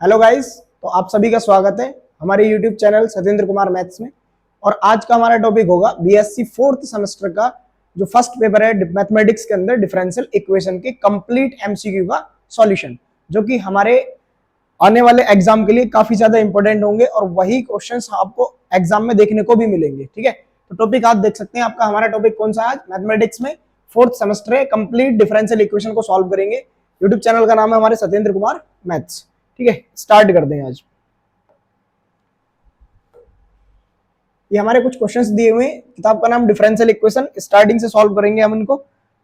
Hello guys, तो आप सभी का स्वागत है हमारे YouTube channel Satendra Kumar maths में। और आज का हमारा टॉपिक होगा बीएससी फोर्थ सेमेस्टर का जो फर्स्ट पेपर है मैथमेटिक्स के अंदर डिफरेंशियल इक्वेशन के कंप्लीट एमसीक्यू का सॉल्यूशन, जो कि हमारे आने वाले एग्जाम के लिए काफी ज्यादा इंपॉर्टेंट होंगे और वही क्वेश्चंस आपको एग्जाम में देखने को भी मिलेंगे। ठीक है, तो टॉपिक आप देख सकते हैं। आपका हमारा टॉपिक कौन सा है? आज मैथमेटिक्स में फोर्थ सेमेस्टर है, कंप्लीट डिफरेंशियल इक्वेशन को सॉल्व करेंगे। यूट्यूब चैनल का नाम है हमारे सतेंद्र कुमार मैथ्स। ठीक है, स्टार्ट करते हैं। आज ये हमारे कुछ क्वेश्चंस दिए हुए हैं, किताब का नाम डिफरेंशियल इक्वेशन। स्टार्टिंग से सॉल्व करेंगे हम इनको,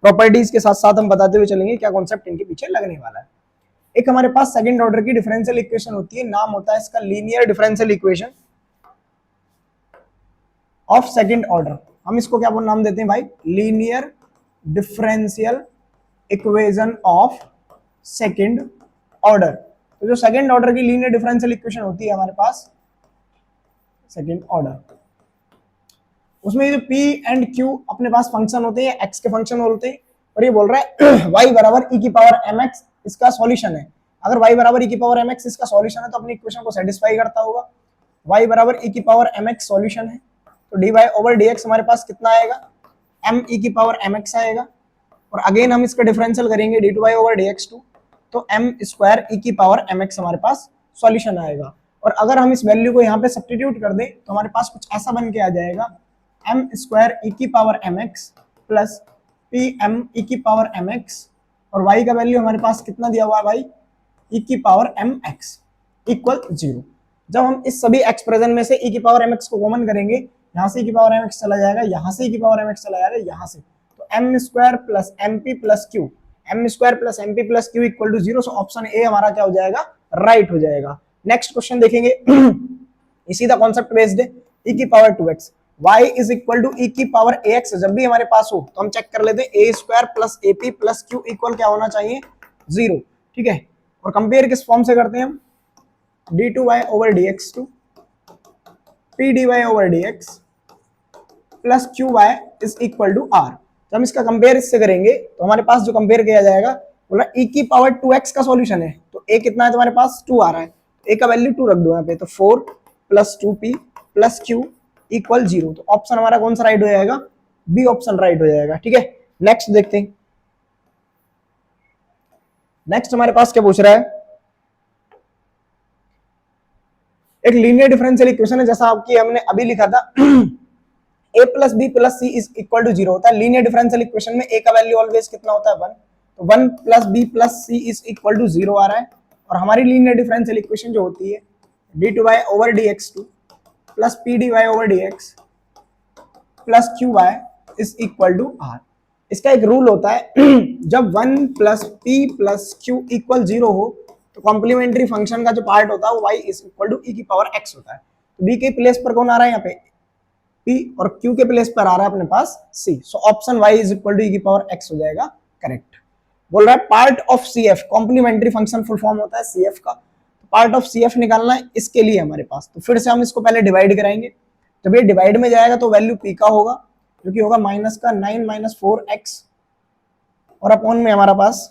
प्रॉपर्टीज के साथ साथ हम बताते हुए चलेंगे क्या कॉन्सेप्ट इनके पीछे लगने वाला है। एक हमारे पास सेकंड ऑर्डर की डिफरेंशियल इक्वेशन होती है, नाम होता है इसका linear differential equation of second order. हम इसको क्या नाम देते हैं भाई? Linear differential equation of second order. तो जो सेकंड ऑर्डर की लीनियर डिफरेंशियल इक्वेशन होती है हमारे पास सेकंड ऑर्डर, उसमें जो p एंड q अपने पास फंक्शन होते हैं, x के फंक्शन होते हैं, और ये बोल रहा है y बराबर e की पावर mx इसका सॉल्यूशन है। अगर y बराबर e की पावर mx इसका सॉल्यूशन है तो अपनी इक्वेशन को सेटिस्फाई करता होगा। y बराबर e की पावर mx सॉल्यूशन है, तो dy ओवर dx हमारे पास कितना आएगा? m e की पावर mx आएगा। और अगेन हम इसका डिफरेंशियल करेंगे d2y ओवर dx2, तो m स्क्वायर e की पावर mx हमारे पास सॉल्यूशन आएगा। और अगर हम इस वैल्यू को यहाँ पे सब्स्टिट्यूट कर दें तो हमारे पास कुछ ऐसा बन के आ जाएगा, m स्क्वायर e की power mx plus P M E की पावर mx, और y का वैल्यू हमारे पास कितना दिया हुआ है भाई? e की पावर mx इक्वल 0। जब हम इस सभी एक्सप्रेशन में से e की पावर mx को कॉमन करेंगे, यहाँ से e की पावर mx चला जाएगा, यहाँ से e की पावर mx चला जाएगा, यहाँ से, तो m square plus M P plus Q, m square plus M P plus Q equal to 0। So option A हमारा क्या हो जाएगा? राइट हो जाएगा। नेक्स्ट क्वेश्चन देखेंगे इसी द कॉन्सेप्ट बेस्ड है, e की power 2x y is equal to e की पावर ax। जब भी हमारे पास हो तो हम चेक कर लेते हैं, a square plus A P plus Q equal क्या होना चाहिए? 0। ठीक है, और कंपेयर किस फॉर्म से करते हैं हम? d2y over dx2 p dy over dx plus qy is equal to r। जब हम इसका कंपेयर इससे करेंगे तो हमारे पास जो कंपेयर किया जाएगा, बोला e की पावर 2x का सॉल्यूशन है, तो a कितना है तुम्हारे पास? 2 आ रहा है, a का वैल्यू 2 रख दो यहाँ पे, तो 4 plus 2p plus q equal 0। तो ऑप्शन हमारा कौन सा राइट हो जाएगा? बी ऑप्शन राइट हो जाएगा। ठीक है, नेक्स्ट देखते हैं। नेक्स्ट हमारे पास क्या पूछ रहा है? एक लीनियर डिफरेंशियल इक्वेशन है, जैसा आपकी हमने अभी लिखा था a plus B plus C is equal to 0 होता है। लीनियर डिफरेंशियल इक्वेशन में a का वैल्यू ऑलवेज कितना होता है? 1। तो 1 plus B plus C is equal to 0 आ रहा है। और हमारी लीनियर डिफरेंशियल इक्वेशन जो होती है d2y over dx2 plus P dy over dx plus qy is equal to r। इसका एक रूल होता है जब 1 plus P plus Q equal 0 हो तो कॉम्प्लीमेंट्री फंक्शन का जो पार्ट होता है वो y is equal to e की पावर x होता है। तो b के प्लेस पर कौन आ रहा है? यहाँ पे p, और q के प्लेस पर आ रहा है अपने पास c। So option y is equal to e की पावर x हो जाएगा करेक्ट। बोल रहा है part of cf, complementary function full form होता है cf का, तो पार्ट ऑफ cf निकालना है इसके लिए हमारे पास। तो फिर से हम इसको पहले डिवाइड कराएंगे, जब ये डिवाइड में जाएगा तो वैल्यू p का होगा, जो कि होगा माइनस का 9 माइनस 4x, और अपॉन में हमारा पास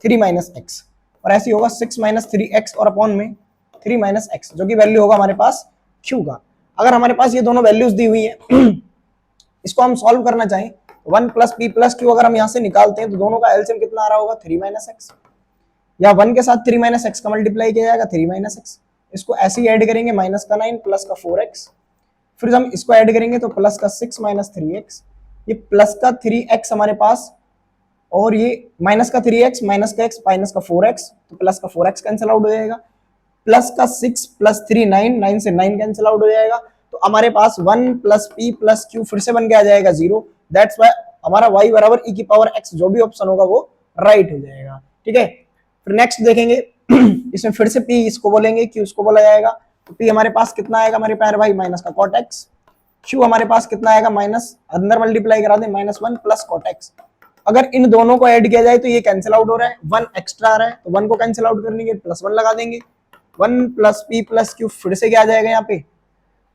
3 माइनस एक्स, और ऐसे होगा 6 माइनस 3x और अपॉन में 3 माइनस एक्स, जो कि वैल्यू होगा हमारे पास q का। अगर हमारे पास ये दोनों वैल्यूज दी हुई है इसको हम सॉल्व करना चाहें, 1 प्लस पी प्लस क्यू अगर हम यहाँ से निकालते हैं तो दोनों का एलसीएम कितना आ रहा होगा? 3 माइनस एक्स, या 1 के साथ 3 माइनस एक्स का मल्टीप्लाई किया जाएगा 3 माइनस एक्स, इसको ऐसे ही ऐड करेंगे, माइनस का 9 प्लस का 4x, फिर हम इसको ऐड करेंगे तो प्लस का 6 माइनस 3x, ये प्लस का 3x हमारे पास, और ये माइनस का 3x माइनस का x माइनस का 4x, तो प्लस का 4x कैंसिल आउट हो जाएगा, प्लस का 6 प्लस 3 9, 9 से 9 कैंसिल आउट हो जाएगा। तो हमारे पास 1 प्लस p प्लस q फिर से बन के आ जाएगा 0। दैट्स वाई हमारा y बराबर e की पावर x, जो भी ऑप्शन होगा वो राइट हो जाएगा। ठीक है, फिर नेक्स्ट देखेंगे इसमें फिर से p इसको बोलेंगे, q इसको बोला जाएगा, तो p हमारे पास कितना आएगा हमारे प्यारे भाई? माइनस का cot x, q हमारे पास कितना आएगा? माइनस, अंदर मल्टीप्लाई करा दे, माइनस 1 प्लस cot x। अगर इन दोनों को ऐड किया जाए तो ये कैंसिल आउट हो रहा है, 1 एक्स्ट्रा आ रहा है, तो 1 को कैंसिल आउट करने के प्लस 1 लगा देंगे, 1 प्लस p प्लस q फिर से क्या आ जाएगा यहाँ पे?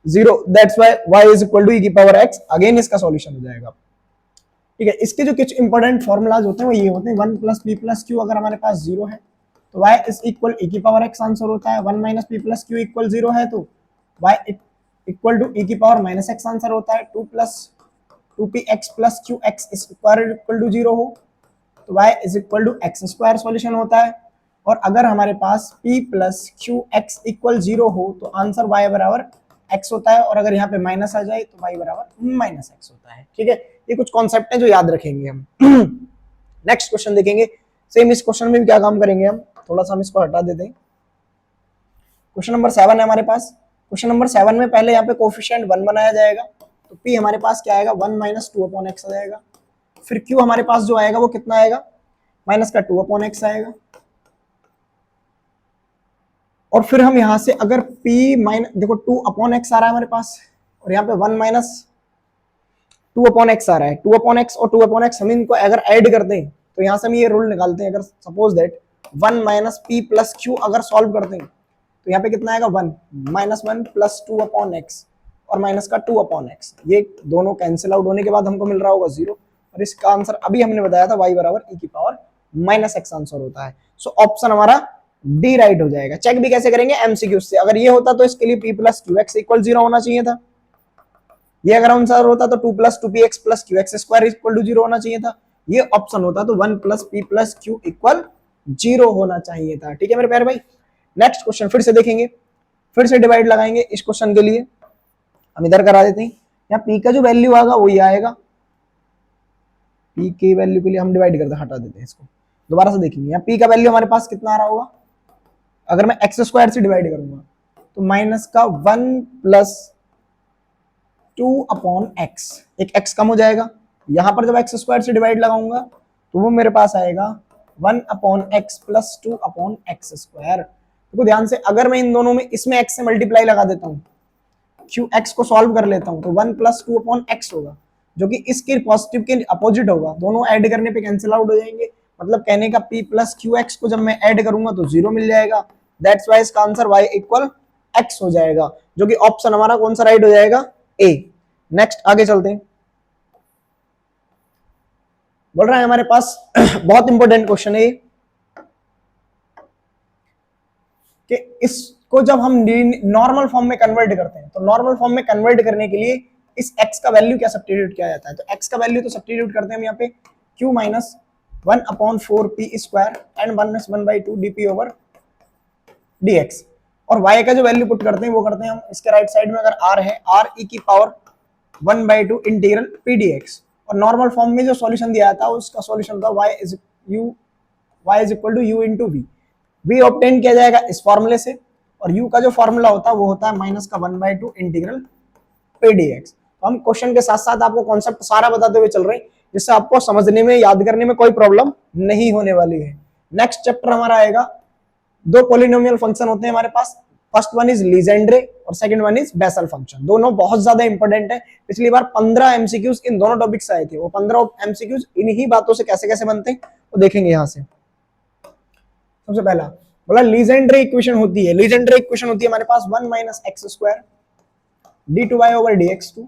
0। That's why y is equal to e की पावर x, अगेन इसका सॉल्यूशन हो जाएगा। ठीक है, इसके जो कुछ इंपॉर्टेंट फॉर्मूलाज होते हैं वो ये होते हैं, 1 प्लस p प्लस q अगर हमारे पास 0 है तो y इज इक्वल e की पावर x आंसर होता है। 1 minus P plus Q equal 0 है तो y इक्वल टू e की पावर माइनस x आंसर होता है। 2 plus 2p x plus Q x square equal to 0 हो तो y is equal to X square solution होता है। और अगर हमारे पास p plus Q X equal 0 हो तो आंसर y बराबर x होता है। और अगर यहाँ पे माइनस आ जाए तो y बराबर माइनस x होता है। ठीक है, ये कुछ कॉन्सेप्ट है जो याद रखेंगे हम। नेक्स्ट क्वेश्चन देखेंगे। सेम इस क्वेश्चन में भी क्या काम करेंगे हम, थोड़ा सा हम इसको हटा देते हैं। क्वेश्चन नंबर 7 है हमारे पास। क्वेश्चन नंबर 7 में पहले यहाँ पे कोफिशिएंट 1 बनाया जाएगा तो p हमारे पास क्या आएगा 1 माइनस 2 अपॉन एक्स आ जाएगा। फिर q हमारे पास जो आएगा वो कितना आएगा माइनस का 2 अपॉन एक्स आएगा। और फिर हम यहां से अगर p माइनस देखो 2 अपॉन एक्स आ रहा है हमारे पास और यहाँ पे 1 माइनस 2 अपॉन एक्स आ रहा है। 2 अपॉन एक्स और 2 अपॉन एक्स हम इनको अगर ऐड कर दें तो यहां से हम ये रूल निकालते हैं। अगर suppose that 1 minus P plus Q अगर सॉल्व करते हैं तो यहाँ पे कितना आएगा 1 माइनस 1 प्लस 2 अपॉन एक्स और माइनस का 2 अपॉन एक्स। ये दोनों कैंसिल आउट होने के बाद हमको मिल रहा होगा 0 और इसका आंसर अभी हमने बताया था y बराबर e की पावर माइनस एक्स आंसर होता है। सो ऑप्शन हमारा डी राइट हो जाएगा। चेक भी कैसे करेंगे एमसीक्यू से। अगर ये होता तो इसके लिए p plus Q X equal 0 होना चाहिए था। ये अगर आंसर होता तो 2 plus 2p X plus Q X square equal to 0 होना चाहिए था। ये ऑप्शन होता तो 1 plus p plus Q equal 0 होना चाहिए था। ठीक है मेरे प्यारे भाई। नेक्स्ट क्वेश्चन फिर से देखेंगे, फिर से डिवाइड लगाएंगे इस क्वेश्चन के लिए। हम इधर करा देते हैं। यहाँ p का जो वैल्यू आएगा वो ये आएगा। p के वैल्यू के लिए हम डिवाइड करते हटा देते हैं इसको, दोबारा से देखेंगे। यहाँ p का वैल्यू हमारे पास कितना आ रहा होगा, अगर मैं एक्स स्क्वायर से डिवाइड करूंगा तो माइनस का 1 प्लस 2 अपॉन एक्स, एक x कम हो जाएगा। यहां पर जब एक्स स्क्वायर से डिवाइड लगाऊंगा तो वो मेरे पास आएगा 1 upon x plus 2 upon x square. देखो ध्यान से, अगर मैं इन दोनों में इसमें x से मल्टीप्लाई लगा देता हूँ, क्यू एक्स को सॉल्व कर लेता हूँ तो 1 प्लस 2 अपॉन एक्स होगा जो कि इसके पॉजिटिव के अपोजिट होगा। दोनों ऐड करने पे कैंसिल आउट हो जाएंगे। मतलब कहने का p प्लस क्यू एक्स को जब मैं ऐड करूंगा तो 0 मिल जाएगा। दैट्स वाई इसका आंसर y इक्वल x हो जाएगा, जो कि ऑप्शन हमारा कौन सा राइट हो जाएगा, ए। नेक्स्ट आगे चलते हैं। बोल रहा है हमारे पास बहुत इंपॉर्टेंट क्वेश्चन है कि इसको जब हम नॉर्मल फॉर्म में कन्वर्ट करते हैं तो नॉर्मल फॉर्म में कन्वर्ट करने के लिए इस x का वैल्यू क्या सब्स्टिट्यूट किया जाता है। तो x का वैल्यू तो सब्स्टिट्यूट करते हैं हम यहाँ पे q minus 1 upon 4p square and 1/2 dp over dx। और y का जो वैल्यू पुट करते हैं वो करते हैं हम इसके राइट साइड में, अगर r है r e की पावर 1/2 इंटीग्रल p dx। और नॉर्मल फॉर्म में जो सॉल्यूशन दिया था उसका सॉल्यूशन था y is equal to u into V. v obtain किया जाएगा इस फॉर्मूले से और u का जो फॉर्मूला होता है वो होता है माइनस का 1/2 इंटीग्रल p dx। तो हम क्वेश्चन के साथ साथ आपको कॉन्सेप्ट सारा बताते हुए चल रहे हैं जिससे आपको समझने में याद करने में कोई प्रॉब्लम नहीं होने वाली है। नेक्स्ट चैप्टर हमारा आएगा, दो पॉलिनोमियल फंक्शन होते हैं हमारे पास। फर्स्ट वन इज लीजेंड्रे और second one is Bessel function. दोनों बहुत ज्यादा इंपॉर्टेंट है। पिछली बार 15 एमसीक्यूज इन दोनों टॉपिक से आए थे। वो 15 एमसीक्यूज इन्हीं बातों से कैसे कैसे बनते हैं वो देखेंगे यहाँ से। सबसे पहला बोला लीजेंड्रे इक्वेशन होती है। लीजेंड्रे इक्वेशन होती है हमारे पास 1 minus x square d2y over dx2।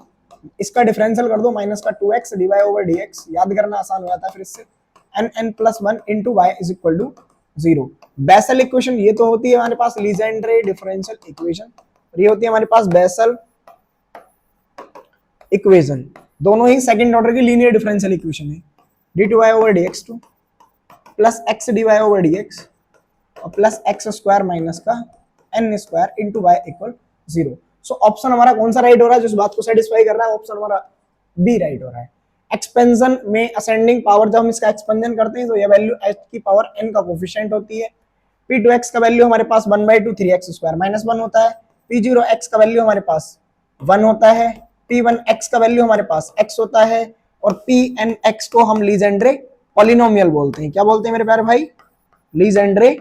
इसका डिफरेंशियल कर दो माइनस का 2x dy ओवर dx। याद करना आसान हो जाता है फिर इससे। n plus 1 into y is equal to 0। Bessel equation ये तो होती है हमारे पास लीजेंड्रे डिफरेंशियल इक्वेशन और ये होती है हमारे पास बेसल इक्वेशन। दोनों ही सेकंड ऑर्डर की लीनियर डिफरेंशियल इक्वेशन है। d2y over dx2 plus x dy over dx और प्लस x स्क्वायर माइनस का n square into y equal 0। So option हमारा कौन सा राइट हो रहा है, जिस बात को सेटिस्फाई कर रहा है, ऑप्शन हमारा बी राइट हो रहा है। एक्सपेंशन में असेंडिंग पावर जब हम इसका एक्सपेंशन करते हैं तो ये वैल्यू h की पावर n का कोफिशिएंट होती है। p2x का वैल्यू हमारे पास 1/2 3x स्क्वायर माइनस 1 होता है। p0x का वैल्यू हमारे पास 1 होता है। p1x का वैल्यू हमारे पास x होता है और pnx को हम लीजेंड्रे पॉलिनोमियल बोलते हैं। क्या बोलते हैं मेरे प्यारे भाई, लीजेंड्रे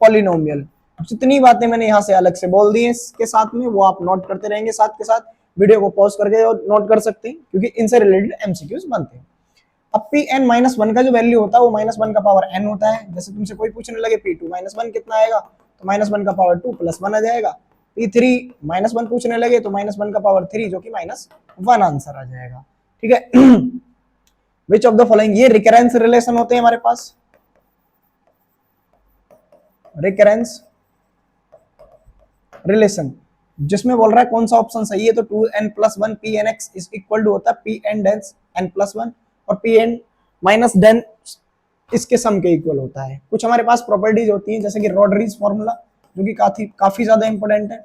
पॉलिनोमियल। जितनी बातें मैंने यहाँ से अलग से बोल दी हैं इसके साथ में वो आप नोट करते रहेंगे साथ के साथ। वीडियो को पॉज करके नोट कर सकते हैं क्योंकि इनसे रिलेटेड एमसीक्यूज बनते हैं। अब Pn माइनस 1 का जो वैल्यू होता है वो माइनस 1 का पावर n होता है। जैसे तुमसे कोई पूछने लगे P2 माइनस 1 कितना आएगा तो माइनस 1 का पावर 2 प्लस 1 आ जाएगा। P3 माइनस 1 पूछने लगे तो माइनस 1 का पावर 3 जो कि माइनस 1 आंसर आ जाएगा। ठीक है। विच ऑफ द फॉलोइंग, ये रिकरेंस रिलेशन होते हैं हमारे पास। रिकरेंस रिलेशन, जिसमें बोल रहा है कौन सा ऑप्शन सही है, तो 2n+1 pnx is equal to होता है pn डेंस n+1 और pn माइनस डेन इसके सम के इक्वल होता है। कुछ हमारे पास प्रॉपर्टीज होती हैं जैसे कि रॉड्रीज फॉर्मूला, जो कि काफी ज्यादा इंपॉर्टेंट है।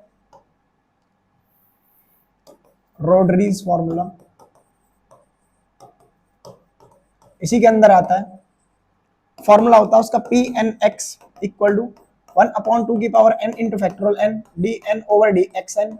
रॉड्रीज फॉर्मूला इसी के अंदर आता है, फॉर्मूला होता है उसका pnx इक्वल टू 1/2 की power n into factorial n dn over dxn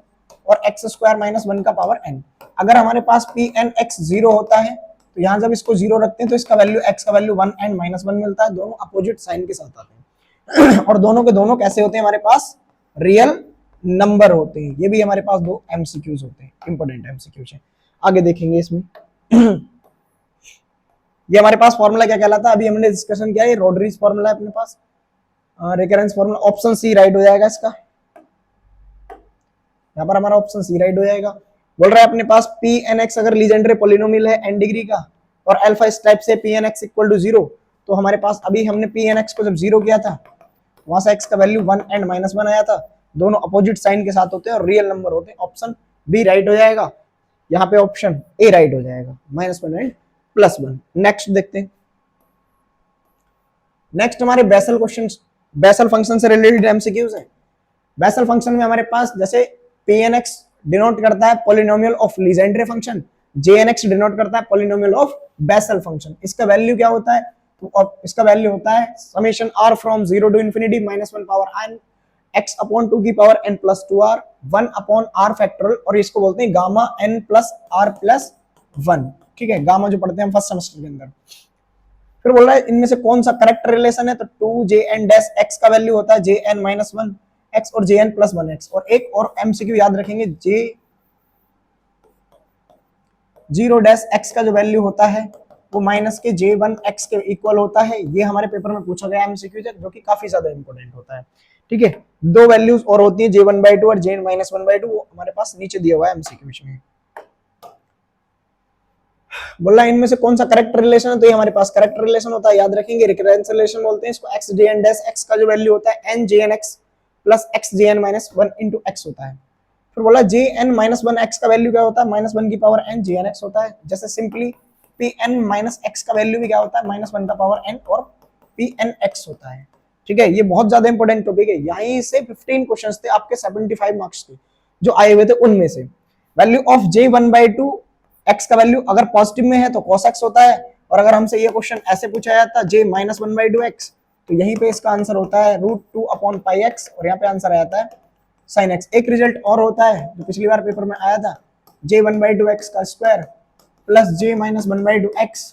और x स्क्वायर माइनस 1 का पावर n। अगर हमारे पास pnx 0 होता है तो यहाँ जब इसको 0 रखते हैं तो इसका वैल्यू x का वैल्यू 1 एंड -1 मिलता है, दोनों अपोजिट साइन के साथ आते हैं और दोनों के दोनों कैसे होते हैं, हमारे पास रियल नंबर होते हैं। ये भी हमारे पास दो एमसीक्यूज होते हैं, इंपॉर्टेंट एमसीक्यूज है, आगे देखेंगे इसमें। ये हमारे पास फॉर्मूला क्या कहलाता है, अभी हमने डिस्कशन किया, ये रॉड्रीज फॉर्मूला है अपने पास, recurrence formula. Option C right हो जाएगा इसका, यहाँ पर हमारा ऑप्शन सी राइट हो जाएगा। बोल रहा है अपने पास pnx अगर लीजेंडरी पॉलिनोमियल है n डिग्री का और अल्फा इस टाइप से pnx इक्वल टू 0, तो हमारे पास अभी हमने pnx को जब 0 किया था वहां से x का वैल्यू 1 एंड -1 आया था, दोनों अपोजिट साइन के साथ होते हैं और रियल नंबर होते हैं। ऑप्शन बी राइट हो जाएगा, यहाँ पे ऑप्शन ए राइट हो जाएगा, -1 एंड +1। नेक्स्ट देखते हैं। नेक्स्ट हमारे बेसल क्वेश्चन, बेसल फंक्शन से रिलेटेड एमसीक्यूज है। बेसल फंक्शन में हमारे पास जैसे pnx डिनोट करता है polynomial of Legendre function, jnx denote करता है पॉलिनोमियल ऑफ बेसल फंक्शन। इसका वैल्यू क्या होता है, तो इसका वैल्यू होता है summation r from 0 to infinity -1 power n x upon 2 की power n plus 2r 1 upon r factorial, और इसको बोलते हैं gamma n plus r plus 1। ठीक है, गामा जो पढ़ते हैं हम फर्स्ट सेमेस्टर के अंदर। फिर बोल रहा है इनमें से कौन सा करेक्ट रिलेशन है, तो 2jn डैश x का वैल्यू होता है jn -1 x और jn प्लस 1x। और एक और एमसीक्यू याद रखेंगे, j0 डैश x का जो वैल्यू होता है वो माइनस के j1x के इक्वल होता है। ये हमारे पेपर में पूछा गया एमसीक्यू है, जो कि काफी ज्यादा इंपॉर्टेंट होता है। ठीक है, दो वैल्यूज और होती है j1/2 और j-1/2, वो हमारे पास नीचे दिया हुआ है एमसीक्यू में। बोला इनमें से कौन सा करेक्ट रिलेशन है, तो ये हमारे पास करेक्ट रिलेशन होता है, याद रखेंगे रिकरेंस रिलेशन बोलते हैं इसको। x jn डैश x का जो वैल्यू होता है n jn x plus x jn minus 1 into x होता है। फिर बोला jn माइनस 1 x का वैल्यू क्या होता है, -1 की पावर n jn x होता है। जैसे सिंपली pn माइनस x का वैल्यू भी क्या होता है, -1 का पावर n और pn x होता है। ठीक है, ये बहुत ज्यादा इंपॉर्टेंट टॉपिक है, यहीं से 15 क्वेश्चंस थे आपके 75 मार्क्स के जो आए हुए थे, उनमें से वैल्यू ऑफ j1/2 x का वैल्यू अगर पॉजिटिव में है तो cos x होता है, और अगर हमसे ये क्वेश्चन ऐसे पूछा जाता j-1/2x तो यहीं पे इसका आंसर होता है √2/πx, और यहाँ पे आंसर आ जाता है sin x। एक रिजल्ट और होता है जो पिछली बार पेपर में आया था, j1/2x का स्क्वायर प्लस j-1/2x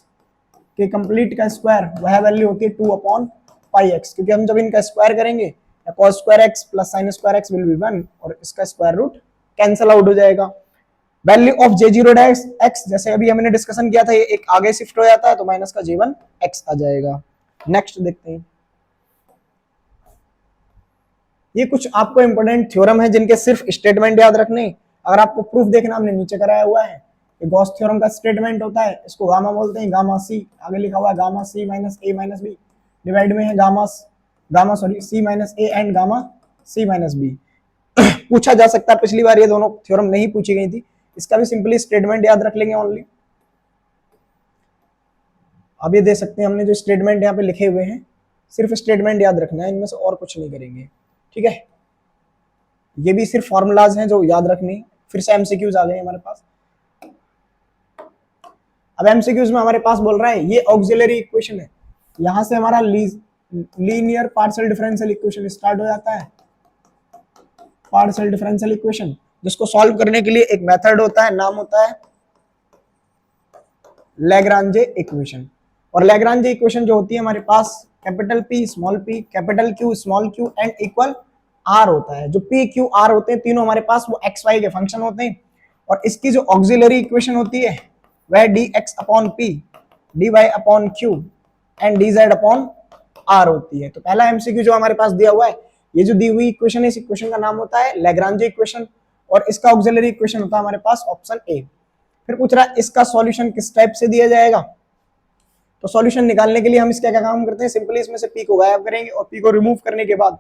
के कंप्लीट का स्क्वायर, वह वैल्यू होती है 2/πx, क्योंकि हम जब इनका स्क्वायर करेंगे cos square x plus sin square x will be 1 और इसका स्क्वायर रूट कैंसिल आउट हो जाएगा। Value of j0 dash x, जैसे अभी हमने डिस्कशन किया था, ये एक आगे शिफ्ट हो जाता है तो माइनस का j1x आ जाएगा। नेक्स्ट देखते हैं, ये कुछ आपको इंपॉर्टेंट थ्योरम है जिनके सिर्फ स्टेटमेंट याद रखने, अगर आपको प्रूफ देखना हमने नीचे कराया हुआ है। ये गॉस थ्योरम का स्टेटमेंट होता है, इसको गामा बोलते हैं, गामा सी आगे लिखा हुआ है, gamma C minus A minus B divide में है gamma C minus A and gamma C minus B. पूछा जा सकता है, पिछली बार ये दोनों थ्योरम नहीं पूछी गई थी, इसका भी सिंपली स्टेटमेंट याद रख लेंगे ओनली। अब ये दे सकते हैं हमने जो स्टेटमेंट यहाँ पे लिखे हुए हैं, सिर्फ स्टेटमेंट याद रखना है, इनमें से और कुछ नहीं करेंगे। ठीक है, ये भी सिर्फ फॉर्मूलाज हैं जो याद रखनी। फिर से एमसीक्यूज आ गए हमारे पास। अब एमसीक्यूज में हमारे पास बोल रहा है ये ऑक्सिलरी इक्वेशन है, यहां से हमारा linear partial differential equation start हो जाता है। पार्शियल डिफरेंशियल इक्वेशन जिसको सॉल्व करने के लिए एक मेथड होता है, नाम होता है लैग्रांजे इक्वेशन। और लैग्रांजे इक्वेशन जो होती है हमारे पास capital P small p capital Q small q and equal R होता है। जो P Q R होते हैं तीनों हमारे पास वो x y के फंक्शन होते हैं, और इसकी जो ऑक्सिलरी इक्वेशन होती है वह dx upon p dy upon q and dz upon R होती है। तो पहला एमसीक्यू जो हमारे पास दिया हुआ है, ये जो दी हुई इक्वेशन है, इस इक्वेशन का नाम होता है लैग्रांजे इक्वेशन, और इसका ऑक्सिलरी इक्वेशन होता है हमारे पास ऑप्शन ए। फिर पूछ रहा है इसका सॉल्यूशन किस टाइप से दिया जाएगा, तो सॉल्यूशन निकालने के लिए हम इसका क्या काम करते हैं, सिंपली इसमें से पी को गायब करेंगे और पी को रिमूव करने के बाद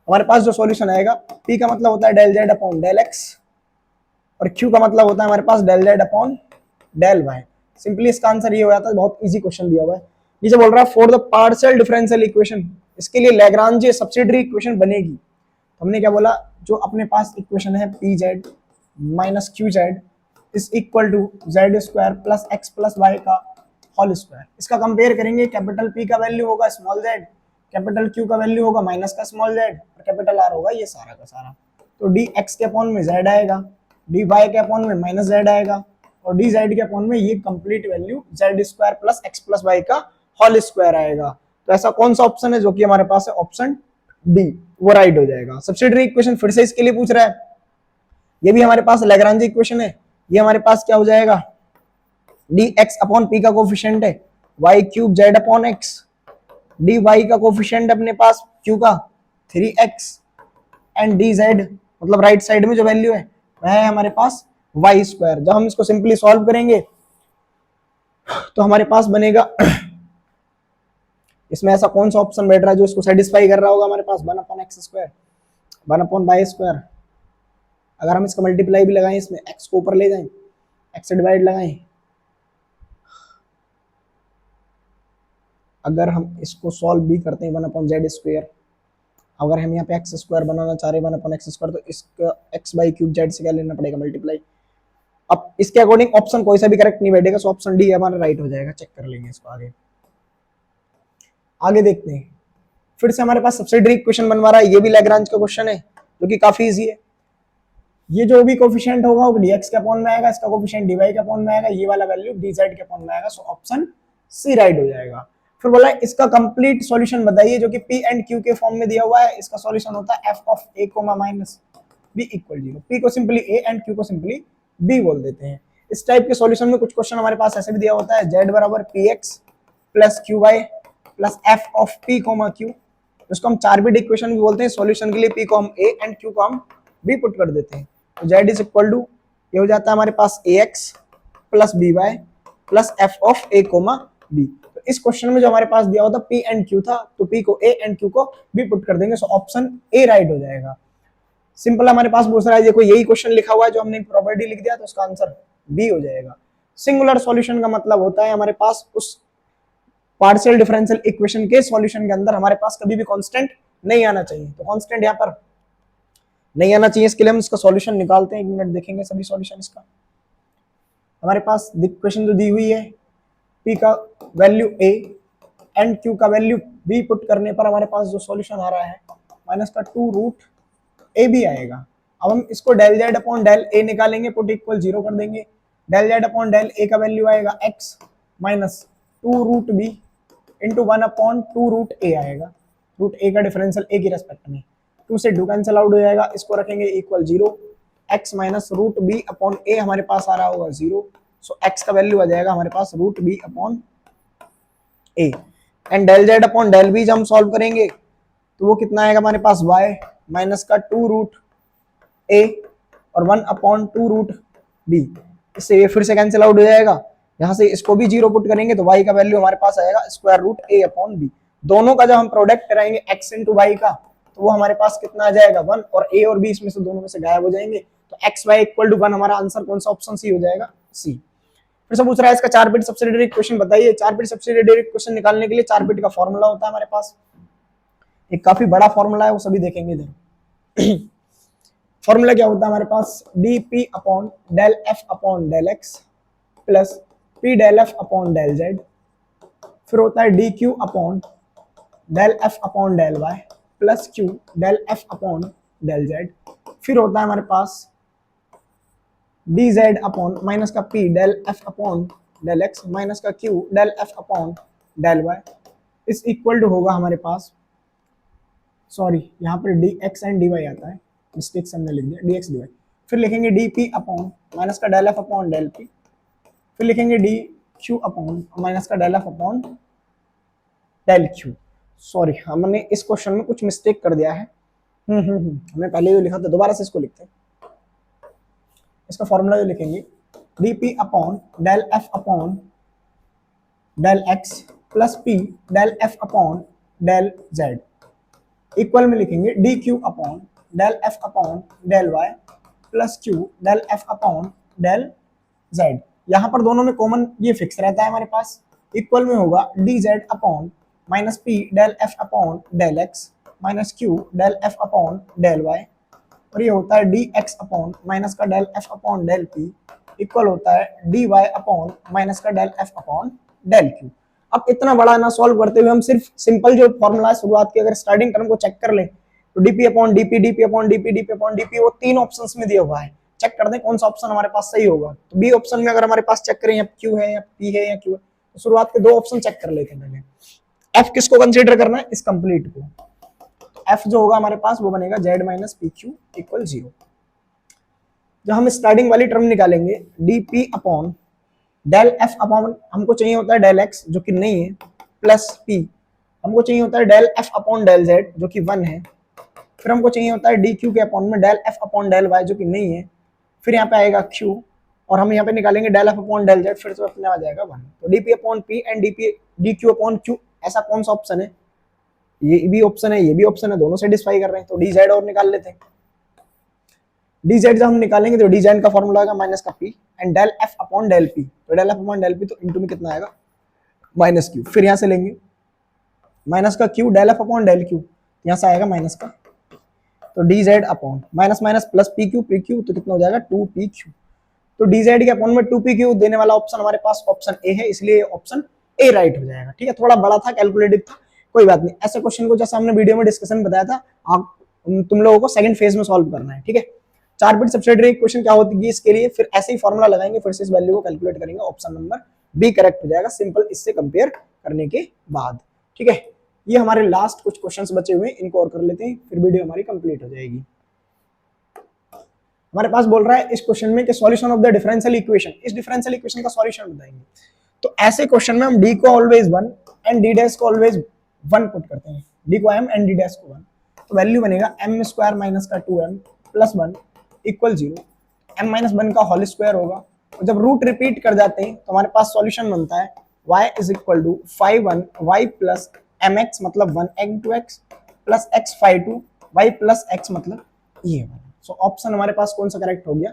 हमारे पास जो सॉल्यूशन आएगा, पी का मतलब होता है del Z upon del X और क्यू का मतलब होता है हमारे पास del Z upon del Y. Simply इसका आंसर ये हो जाता है, बहुत इजी क्वेश्चन दिया हुआ है। नीचे बोल रहा है for the partial differential equation, इसके लिए लैग्रांज सब्सिडियरी इक्वेशन बनेगी। तो हमने क्या बोला, जो अपने पास इक्वेशन है p z minus q z is equal to z square plus x plus y का होल स्क्वायर, इसका कंपेयर करेंगे। कैपिटल पी का वैल्यू होगा स्मॉल जेड, कैपिटल क्यू का वैल्यू होगा माइनस का स्मॉल जेड और कैपिटल आर होगा ये सारा का सारा। तो डी एक्स के अपॉन में जेड आएगा, डी वाई के अपॉन में माइनस जेड आएगा और डी जेड के अपॉन में ये complete value z square plus x plus y का होल स्क्वायर आएगा। तो ऐसा कौन सा ऑप्शन है जो कि हमारे पास है, ऑप्शन डी, वो राइट हो जाएगा। सब्सिडियरी इक्वेशन फिर से इसके लिए पूछ रहा है, ये भी हमारे पास लैग्रांज इक्वेशन है। ये हमारे पास क्या हो जाएगा, डी एक्स अपॉन पी का कोफिशिएंट है y cube z upon x, d y का कोफिशिएंट अपने पास क्यू का 3x एंड डी जेड मतलब राइट साइड में जो वैल्यू है वह है हमारे पास वाई स्क्वायर। जब हम इसको सिंपली सॉल्व करेंगे तो हमारे पास बनेगा इसमें ऐसा कौन सा ऑप्शन बैठ रहा है जो इसको सेटिस्फाई कर रहा होगा, हमारे पास 1 upon x square 1 upon y square. अगर हम इसका मल्टीप्लाई भी लगाएं, इसमें x को ऊपर ले जाएं, x से डिवाइड लगाएं, अगर हम इसको सॉल्व भी करते हैं 1 अपॉन जेड स्क्वायर, अगर हम यहाँ पे एक्स स्क्वायर बनाना चाह रहे हैं 1 अपॉन एक्स स्क्वायर, तो इसका एक्स बाई क्यूब जेड से क्या लेना पड़ेगा, मल्टीप्लाई। अब इसके अकॉर्डिंग ऑप्शन कोई सा भी करेक्ट नहीं बैठेगा, सो ऑप्शन डी हमारा राइट हो जाएगा। चेक कर लेंगे इसको आगे। आगे देखते हैं, फिर से हमारे पास सब्सिडियरी इक्वेशन बनवा रहा है। ये भी लैग्रांज का क्वेश्चन है जो कि काफी इजी है। ये जो भी कोफिशिएंट होगा वो dx के अपॉन में आएगा, इसका कोफिशिएंट dy के अपॉन में आएगा, ये वाला वैल्यू dz के अपॉन में आएगा। सो ऑप्शन सी राइट हो जाएगा। फिर बोला है इसका कंप्लीट सॉल्यूशन बताइए जो कि p एंड q के फॉर्म में दिया हुआ है। इसका सॉल्यूशन होता है f of a minus b equal 0। p को सिंपली a एंड q को सिंपली b बोल देते हैं। इस टाइप के सॉल्यूशन में कुछ क्वेश्चन हमारे पास ऐसे भी दिया होता है, z बराबर px plus qy plus f of p q, इसको हम 4 बिट इक्वेशन भी बोलते हैं। सॉल्यूशन के लिए p को हम a एंड q को हम b पुट कर देते हैं। तो z इज इक्वल टू ये हो जाता है हमारे पास ax plus by plus f of a b। तो इस क्वेश्चन में जो हमारे पास दिया होता p एंड q था, तो p को a एंड q को b पुट कर देंगे। सो ऑप्शन a राइट हो जाएगा। सिंपल हमारे पास पूछ रहा है, देखो यही क्वेश्चन लिखा हुआ है जो हमने प्रॉपर्टी लिख दिया, तो उसका आंसर b हो जाएगा। सिंगुलर सॉल्यूशन का मतलब होता है हमारे पास उस पार्शियल डिफरेंशियल इक्वेशन के सॉल्यूशन के अंदर हमारे पास कभी भी कांस्टेंट नहीं आना चाहिए। तो कांस्टेंट यहाँ पर नहीं आना चाहिए, इसके लिए हम इसका सॉल्यूशन निकालते हैं। 1 मिनट देखेंगे सभी सॉल्यूशन इसका। हमारे पास इक्वेशन जो दी हुई है, p का वैल्यू a एंड q का वैल्यू b पुट करने पर हमारे पास जो सॉल्यूशन आ रहा है माइनस का 2 रूट a भी आएगा। अब हम इसको del Z upon del a निकालेंगे, पुट इक्वल 0 कर देंगे। Del Z upon del a का वैल्यू आएगा x minus 2 root b into 1 upon 2 root a आएगा। रूट a का डिफरेंशियल a की रेस्पेक्ट में 2 से 2 कैंसिल आउट हो जाएगा, इसको रखेंगे equal 0। x minus root B upon A हमारे पास आ रहा होगा 0। सो x का वैल्यू आ जाएगा हमारे पास root B upon A. And del Z upon del B जब हम सॉल्व करेंगे तो वो कितना आएगा हमारे पास y माइनस का 2 रूट ए और 1 अपॉन 2 रूट बी। इससे ये फिर से कैंसिल आउट हो जाएगा, यहाँ से इसको भी 0 पुट करेंगे तो y का वैल्यू हमारे पास आएगा स्क्वायर रूट ए अपॉन बी। दोनों का जब हम प्रोडक्ट कराएंगे x इंटू वाई का, तो वो हमारे पास कितना आ जाएगा 1, और a और b इसमें से दोनों में से गायब हो जाएंगे। तो x y इक्वल टू 1 हमारा आंसर कौन सा ऑप्शन सी हो जाएगा, सी। फिर से पूछ रहा है इसका 4 बिट सब्सिडियरी इक्वेशन बताइए। 4 बिट सब्सिडियरी इक्वेशन निकालने के लिए 4 बिट का फॉर्मूला होता है हमारे पास, एक काफी बड़ा फॉर्मूला है, वो सभी देखेंगे इधर। फॉर्मूला क्या होता है हमारे पास, dp upon del f upon del x plus p del f upon del z, फिर होता है dq upon del f upon del y plus q del f upon del z, फिर होता है हमारे पास dz अपॉन माइनस का p del f upon del x minus का q del f upon del y इस इक्वल टू होगा हमारे पास, सॉरी यहाँ पर dx एंड dy आता है, मिस्टेक से हमने लिख दिया dx dy। फिर लिखेंगे dp अपॉन माइनस का del f upon del p, फिर लिखेंगे dq अपॉन माइनस का del f upon del q। Sorry हमने इस क्वेश्चन में कुछ मिस्टेक कर दिया है, हमने पहले जो लिखा था, दोबारा से इसको लिखते हैं। इसका फॉर्मूला जो लिखेंगे dp upon del f upon del x plus p del F upon del z equal में लिखेंगे d q upon del F upon del y plus q del F upon del z. यहां पर दोनों में common ये fix रहता है हमारे पास, इक्वल में होगा d z upon minus p del F upon del x minus q del F upon del y, और ये होता है डी एक्स अपॉन माइनस का del F upon del p equal होता है डी वाई अपॉन माइनस का del F upon del q. अब इतना बड़ा ना सॉल्व करते हुए हम सिर्फ सिंपल जो फॉर्मूला है शुरुआत के अगर स्टार्टिंग टर्म को चेक कर लें तो DP upon DP DP upon DP DP upon DP वो तीन ऑप्शंस में दिया हुआ है, चेक कर दें कौन सा ऑप्शन हमारे पास सही होगा। तो बी ऑप्शन में अगर हमारे पास चेक करें या क्यू है या पी है या क्यू है, तो शुरुआत के दो ऑप्शन चेक कर लेते हैं पहले। एफ किसको कंसीडर करना है, इस कंप्लीट को। एफ जो होगा हमारे पास वो बनेगा z minus p q equal 0। जब हम स्टार्टिंग वाली टर्म निकालेंगे d p upon del F upon हमको चाहिए होता है डेल एक्स जो कि नहीं है, प्लस पी हमको चाहिए होता है del F upon del z जो कि 1 है, फिर हमको चाहिए होता है डी क्यू के अपॉन में del F upon del y जो कि नहीं है, फिर यहाँ पे आएगा क्यू और हम यहाँ पे निकालेंगे del F upon del z, फिर से अपने आ जाएगा 1। तो d p upon p and d q upon q ऐसा कौन सा ऑप्शन है, ये भी ऑप्शन है ये भी ऑप्शन है, दोनों सेटिस्फाई कर रहे हैं। तो डी जेड और निकाल लेते हैं। डी जेड जब हम निकालेंगे तो डी जेड का फॉर्मूला आएगा माइनस का P and del F upon del P, तो del F upon del P तो इंटू में कितना आएगा माइनस क्यू, फिर यहाँ से लेंगे माइनस का q del F upon del q, यहाँ से आएगा माइनस का, तो D z upon minus minus plus p q तो कितना हो जाएगा 2pq। तो डी जेड के अपॉन में 2pq देने वाला ऑप्शन हमारे पास ऑप्शन ए है, इसलिए ऑप्शन ए राइट हो जाएगा। ठीक है, थोड़ा बड़ा था, कैलकुलेटिव था, कोई बात नहीं। ऐसे क्वेश्चन को जैसे हमने वीडियो में डिस्कशन बताया था, आप तुम लोगों को सेकंड फेज में सॉल्व करना है। ठीक है, 4 बिट सब्सिडियरी इक्वेशन क्या होती है इसके लिए, फिर ऐसे ही फॉर्मूला लगाएंगे, फिर से इस वैल्यू को कैलकुलेट करेंगे, ऑप्शन नंबर बी करेक्ट हो जाएगा सिंपल इससे कंपेयर करने के बाद। ठीक है, ये हमारे लास्ट कुछ क्वेश्चंस बचे हुए हैं, इनको और कर लेते हैं, फिर वीडियो हमारी कंप्लीट हो जाएगी। हमारे पास बोल रहा है इस क्वेश्चन में कि solution of the differential equation, इस डिफरेंशियल इक्वेशन का सॉल्यूशन बताएंगे। तो ऐसे क्वेश्चन में हम डी को ऑलवेज 1 एंड डी डैश को ऑलवेज 1 पुट करते हैं, डी को m एंड डी डैश को 1, तो वैल्यू बनेगा m स्क्वायर माइनस का 2m plus 1 equal 0, m minus 1 का होल स्क्वायर होगा, और जब रूट रिपीट कर जाते हैं तो हमारे पास सॉल्यूशन बनता है y is equal to 5 y plus mx मतलब 1 into x plus x 5 y plus x मतलब ये वाला। सो ऑप्शन हमारे पास कौन सा करेक्ट हो गया,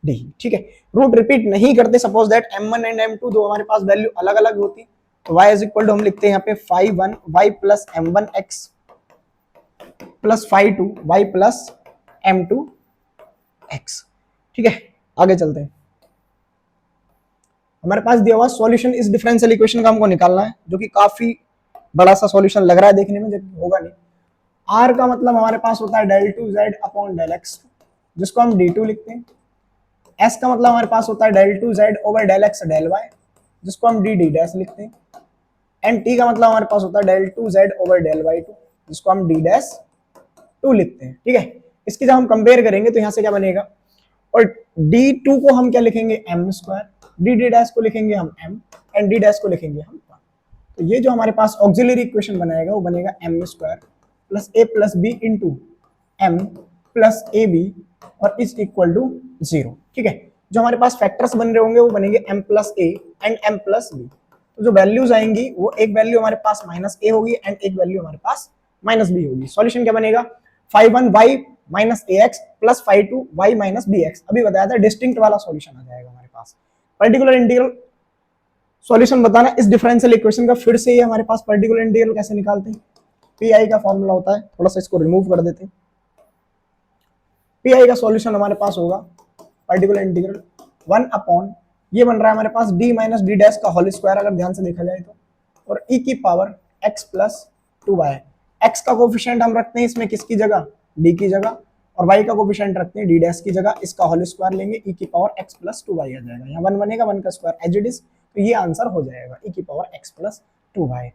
डी। ठीक है, रूट रिपीट नहीं करते, suppose that m1 and m2 दो हमारे पास वैल्यू अलग अलग होती, तो y इज इक्वल टू हम लिखते हैं यहाँ पे 5 y plus m1x plus 5 y plus m2x। ठीक है, आगे चलते हैं। हमारे पास दिया हुआ सॉल्यूशन इस डिफरेंशियल इक्वेशन का हमको निकालना है, जो कि काफी बड़ा सा सॉल्यूशन लग रहा है देखने में, जबकि होगा नहीं। r का मतलब हमारे पास होता है del 2z upon del x, जिसको हम d2 लिखते हैं। s का मतलब हमारे पास होता है del 2z over del x del y, जिसको हम dd डैश लिखते हैं। एंड t का मतलब हमारे पास होता है del 2z over del y2, जिसको हम d डैश 2 लिखते हैं। ठीक है, इसकी जब हम कंपेयर करेंगे तो यहाँ से क्या बनेगा, और d2 को हम क्या लिखेंगे m स्क्वायर, dd डैश को लिखेंगे हम m एंड d डैश को लिखेंगे हम 1। तो ये जो हमारे पास ऑक्सिलरी इक्वेशन बनाएगा वो बनेगा m square plus a plus b into m plus a b और इज इक्वल टू 0। ठीक है, जो हमारे पास फैक्टर्स बन रहे होंगे वो बनेंगे m plus a and m plus b. तो जो वैल्यूज आएंगी वो एक वैल्यू हमारे पास माइनस ए होगी एंड एक वैल्यू हमारे पास माइनस बी होगी। सॉल्यूशन क्या बनेगा, 5 y minus A X plus 5 y minus B X, अभी बताया था डिस्टिंक्ट वाला सॉल्यूशन आ जाएगा हमारे पास। पर्टिकुलर इंटीग्रल सॉल्यूशन बताना इस डिफरेंशियल इक्वेशन का, फिर से ये हमारे पास पर्टिकुलर इंटीग्रल कैसे निकालते हैं, पी आई का फॉर्मूला होता है, थोड़ा सा इसको रिमूव कर देते हैं। पी आई का सॉल्यूशन हमारे पास होगा पर्टिकुलर इंटीग्रल 1 अपॉन ये बन रहा है हमारे पास d माइनस डी डैश का होल स्क्वायर, अगर ध्यान से देखा जाए तो, और e की power x plus 2y। x का कोफिशिएंट हम रखते हैं इसमें किसकी जगह, d की जगह, और y का कोफिशिएंट रखते हैं d डैश की जगह, इसका होल स्क्वायर लेंगे, e की पावर x प्लस 2y आ जाएगा, यहाँ 1 बनेगा, 1 का स्क्वायर एज इट इज, तो ये आंसर हो जाएगा e की पावर x प्लस 2y।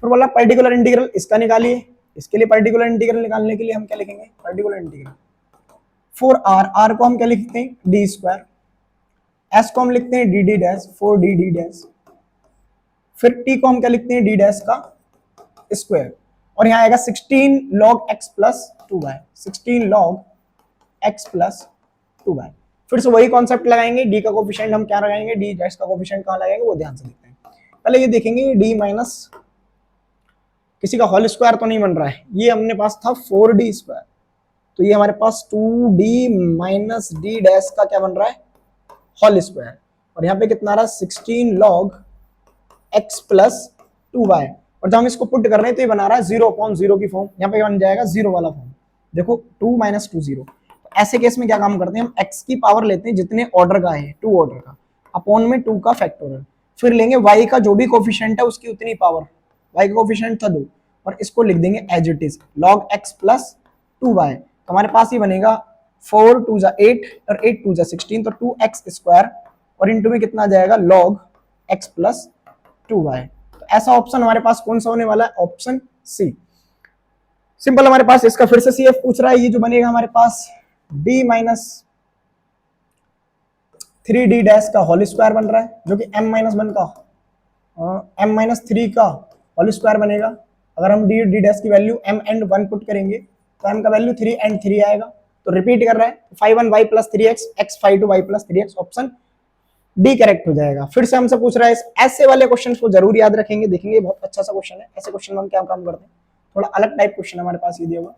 फिर बोला पर्टिकुलर इंटीग्रल इसका निकालिए, इसके लिए पर्टिकुलर इंटीग्रल निकालने के लिए हम क्या लिखेंगे, पर्टिकुलर इंटीग्रल फॉर r को हम क्या लिखते हैं d स्क्वायर, s को हम लिखते हैं dd dash for dd dash, फिर t को हम क्या लिखते हैं d डैश का स्क्वायर, और यहाँ आएगा 16 log x plus 2y, 16 log x plus 2y। फिर से वही कॉन्सेप्ट लगाएंगे, d का कोफिशिएंट हम क्या लगाएंगे, d डैश का कोफिशिएंट कहाँ लगाएंगे वो ध्यान से देखते हैं। पहले ये देखेंगे डी माइनस किसी का होल स्क्वायर तो नहीं बन रहा है, ये हमने पास था 4d स्क्वायर, तो ये हमारे पास 2d माइनस डी डैश का क्या बन रहा है, होल स्क्वायर, और यहाँ पे कितना आ रहा है 16 log x प्लस 2y, और जब हम इसको पुट कर रहे हैं तो ये बना रहा है 0/0 की फॉर्म, यहाँ पे बन जाएगा 0 वाला फॉर्म, देखो 2 माइनस 2 0। तो ऐसे केस में क्या काम करते हैं हम, x की पावर लेते हैं जितने ऑर्डर का है 2 ऑर्डर का, अपॉन में 2 का फैक्टोरियल, फिर लेंगे y का जो भी कोफिशिएंट है उसकी उतनी पावर, y का कोफिशिएंट था 2, और इसको लिख देंगे as it is log x plus 2y, तो हमारे पास ये बनेगा 4 2 जा 8 और 8 2 जा 16, तो 2x स्क्वायर और इंटू में कितना आ जाएगा log x प्लस 2y। तो ऐसा ऑप्शन हमारे पास कौन सा होने वाला है, ऑप्शन सी। सिंपल हमारे पास इसका फिर से CF पूछ रहा है, ये जो बनेगा हमारे पास d माइनस 3d डैश का होल स्क्वायर बन रहा है, जो कि m माइनस 1 का m माइनस 3 का होल स्क्वायर बनेगा। अगर हम d डैश की वैल्यू m एंड 1 पुट करेंगे तो m का वैल्यू 3 एंड 3 आएगा, तो रिपीट कर रहा है 5 1y plus 3x x 5 2y plus 3x, option D correct हो जाएगा। फिर से हमसे पूछ रहा है, ऐसे वाले क्वेश्चंस को जरूर याद रखेंगे, देखेंगे बहुत अच्छा सा क्वेश्चन है, ऐसे क्वेश्चन में हम क्या काम करते हैं, थोड़ा अलग टाइप क्वेश्चन हमारे पास ये दिया हुआ।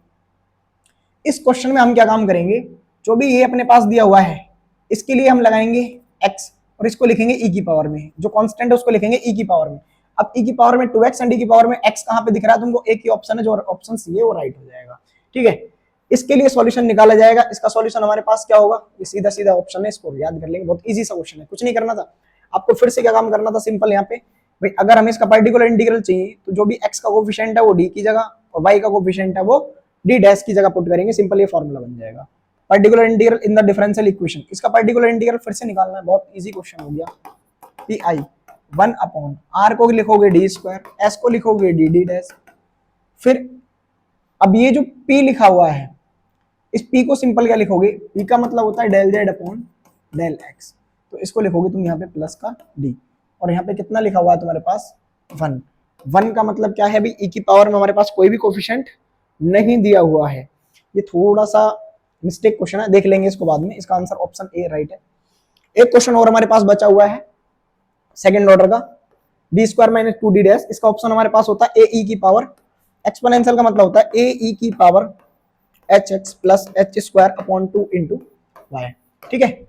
इस क्वेश्चन में हम क्या काम करेंगे, जो भी ये अपने पास दिया हुआ है इसके लिए हम लगाएंगे x और इसको लिखेंगे e की पावर में, जो कांस्टेंट है उसको लिखेंगे e की पावर में। अब e की पावर में 2x एंड e की पावर में x कहां पे दिख रहा है तुमको, एक ही ऑप्शन है जो ऑप्शन सी है वो राइट हो जाएगा। ठीक है, इसके लिए सॉल्यूशन निकाला जाएगा, इसका सॉल्यूशन हमारे पास क्या होगा, ये सीधा सीधा ऑप्शन है, इसको याद कर लेंगे, बहुत इजी सा क्वेश्चन है, कुछ नहीं करना था आपको। फिर से क्या काम करना था, सिंपल यहाँ पे भाई अगर हमें इसका पर्टिकुलर इंटीग्रल चाहिए तो जो भी x का कोफिशिएंट है वो d की जगह और y का कोफिशिएंट है वो d डैश की जगह पुट करेंगे, सिंपल ये फॉर्मूला बन जाएगा। Particular integral in the differential equation, इसका पर्टिकुलर इंटीग्रल फिर से निकालना है, बहुत इजी क्वेश्चन हो गया। पी आई 1/r को लिखोगे d स्क्वायर, s को लिखोगे d डैश, फिर अब ये जो p लिखा हुआ है इस p को सिंपल क्या लिखोगे, p का मतलब होता है del z upon del x, तो इसको लिखोगे तुम यहाँ पे प्लस का d, और यहाँ पे कितना लिखा हुआ है तुम्हारे पास 1, 1 का मतलब क्या है भाई, e की पावर में हमारे पास कोई भी कोफिशिएंट नहीं दिया हुआ है, ये थोड़ा सा मिस्टेक क्वेश्चन है, देख लेंगे इसको बाद में, इसका आंसर ऑप्शन ए राइट है। एक क्वेश्चन और हमारे पास बचा हुआ है सेकंड ऑर्डर का, d square minus 2d dash, इसका ऑप्शन हमारे पास होता है ए e की पावर, एक्सपोनेंशियल का मतलब होता है ए e की power hx plus h square upon 2 into y. ठीक है,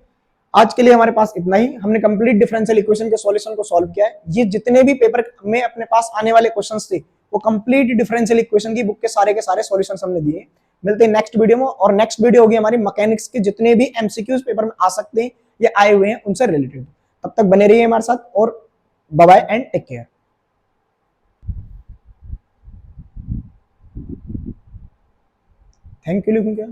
आज के लिए हमारे पास इतना ही, हमने कंप्लीट डिफरेंशियल इक्वेशन के सॉल्यूशन को सॉल्व किया है। ये जितने भी पेपर में अपने पास आने वाले क्वेश्चंस थे वो कंप्लीट डिफरेंशियल इक्वेशन की बुक के सारे सॉल्यूशंस हमने दिए। मिलते हैं नेक्स्ट वीडियो में, और नेक्स्ट वीडियो होगी हमारी मैकेनिक्स के जितने भी एमसीक्यूज पेपर में आ सकते हैं ये आए हुए हैं उनसे रिलेटेड। तब तक बने रहिए हमारे साथ, और bye bye and take care. Thank you लिखूं क्या?